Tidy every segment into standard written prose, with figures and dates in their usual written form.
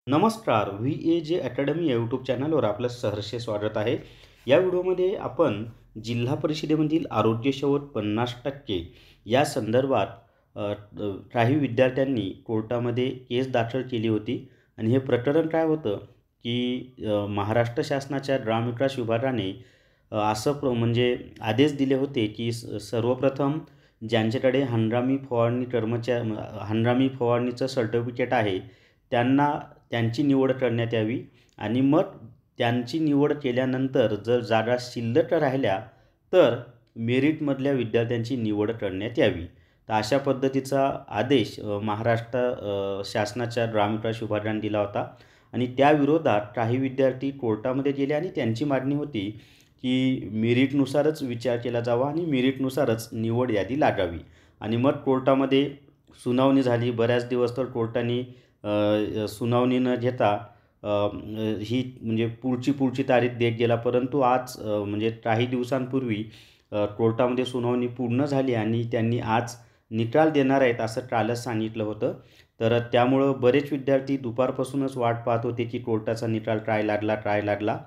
नमस्कार. VAJ academy या YouTube चॅनलवर आपलं सहर्ष स्वागत आहे. या व्हिडिओमध्ये आपण जिल्हा परिषदेमधील आरोग्य सेवेत 50% या संदर्भात काही विद्यार्थ्यांनी कोर्टामध्ये केस दाखल केली होती आणि हे प्रकरण काय होतं की महाराष्ट्र शासनाच्या ग्रामविकास विभागाने असं म्हणजे आदेश दिले होते की सर्वप्रथम ज्यांच्याकडे हंगामी फवारणीचं सर्टिफिकेट आहे त्यांना त्यांची निवड करण्यात यावी आणि मग त्यांची निवड केल्यानंतर जर जागा शिल्लक राहिल्या तर मेरिटमधल्या विद्यार्थ्यांची निवड करण्यात यावी. तर अशा पद्धतीचा आदेश महाराष्ट्र शासनाच्या ग्रामविकास विभागाने दिला होता आणि त्या विरोधात काही विद्यार्थी कोर्टामध्ये गेले आणि त्यांची मागणी होती की मेरिटनुसारच विचार केला जावा आणि मेरिटनुसारच निवड यादी लागावी. आणि मग कोर्टामध्ये सुनावणी झाली. बऱ्याच दिवस तर कोर्टाने सुनावणी न घेता ही म्हणजे पुढची तारीख देत गेला. परंतु आज म्हणजे काही दिवसांपूर्वी कोर्टामध्ये सुनावणी पूर्ण झाली आणि त्यांनी आज निकाल देणार आहेत असं कालच सांगितलं होतं. तर त्यामुळं बरेच विद्यार्थी दुपारपासूनच वाट पाहत होते की कोर्टाचा निकाल काय लागला.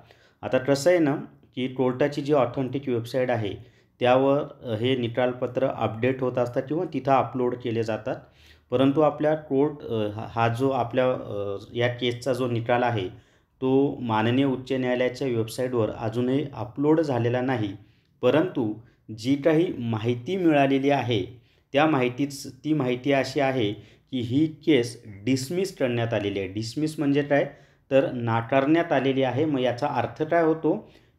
आता कसं आहे ना की कोर्टाची जी ऑथेंटिक वेबसाईट आहे त्यावर हे निकालपत्र अपडेट होत असतात किंवा तिथं अपलोड केले जातात. परंतु आपल्या कोर्ट हा जो आपल्या या केसचा जो निकाल आहे तो माननीय उच्च न्यायालयाच्या वेबसाईटवर अजूनही अपलोड झालेला नाही. परंतु जी काही माहिती मिळालेली आहे त्या ती माहिती अशी आहे की ही केस डिसमिस करण्यात आलेली आहे. डिसमिस म्हणजे काय तर नाकारण्यात आलेली आहे. मग याचा अर्थ काय होतो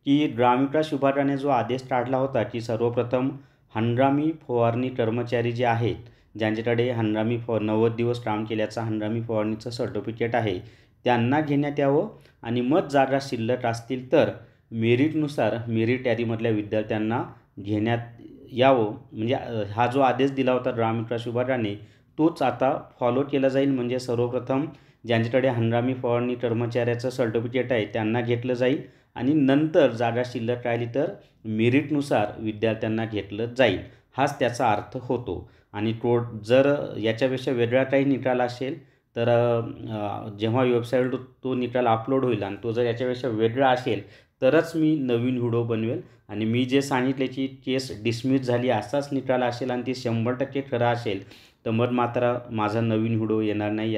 की ग्रामविकास विभागाने जो आदेश काढला होता की सर्वप्रथम हंगामी फवारणी कर्मचारी जे आहेत ज्यांच्याकडे 90 दिवस काम केल्याचा हंगामी फवारणीचं सर्टिफिकेट आहे त्यांना घेण्यात यावं आणि मग जागा शिल्लक असतील तर मेरिटनुसार मेरिट यादीमधल्या विद्यार्थ्यांना घेण्यात यावं. म्हणजे हा जो आदेश दिला होता ग्रामविकास विभागाने तोच आता फॉलो केला जाईल. म्हणजे सर्वप्रथम ज्यांच्याकडे हंगामी फवारणी कर्मचाऱ्याचं सर्टिफिकेट आहे त्यांना घेतलं जाईल आणि नंतर जागा शिल्लक राहिली तर मेरिटनुसार विद्यार्थ्यांना घेतलं जाईल. हाच त्याचा अर्थ होतो. आणि जर याच्यापेक्षा वेगळा काही निकाल असेल तर जेव्हा वेबसाईटवर तो निकाल अपलोड होईल आणि तो जर याच्यापेक्षा वेगळा असेल तरच मी नवीन व्हिडिओ बनवेल. आणि मी जे सांगितले की केस डिसमिस झाली असाच निकाल असेल आणि ती 100% खरा असेल तर मग मात्र माझा नवीन व्हिडिओ येणार नाही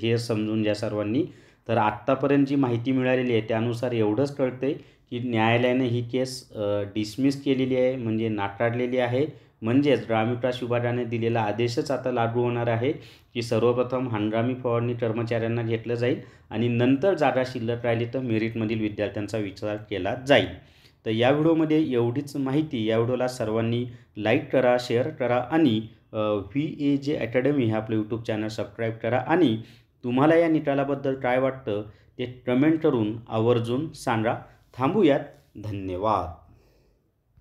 हे समजून घ्या सर्वांनी. तर आत्तापर्यंत जी माहिती मिळालेली आहे त्यानुसार एवढंच कळतं आहे की न्यायालयाने ही केस डिसमिस केलेली आहे म्हणजे नाकारलेली आहे. म्हणजेच ग्रामविकास विभागाने दिलेला आदेशच आता लागू होणार आहे की सर्वप्रथम हंगामी फवारणी कर्मचाऱ्यांना घेतलं जाईल आणि नंतर जागा शिल्लक राहिली तर मेरिटमधील विद्यार्थ्यांचा विचार केला जाईल. तर या व्हिडिओमध्ये एवढीच माहिती. या व्हिडिओला सर्वांनी लाईक करा, शेअर करा आणि VAJ अकॅडमी हे आपलं यूट्यूब चॅनल सबस्क्राईब करा आणि तुम्हाला या निकालाबद्दल काय वाटतं ते कमेंट करून आवर्जून सांगा. थांबूयात. धन्यवाद.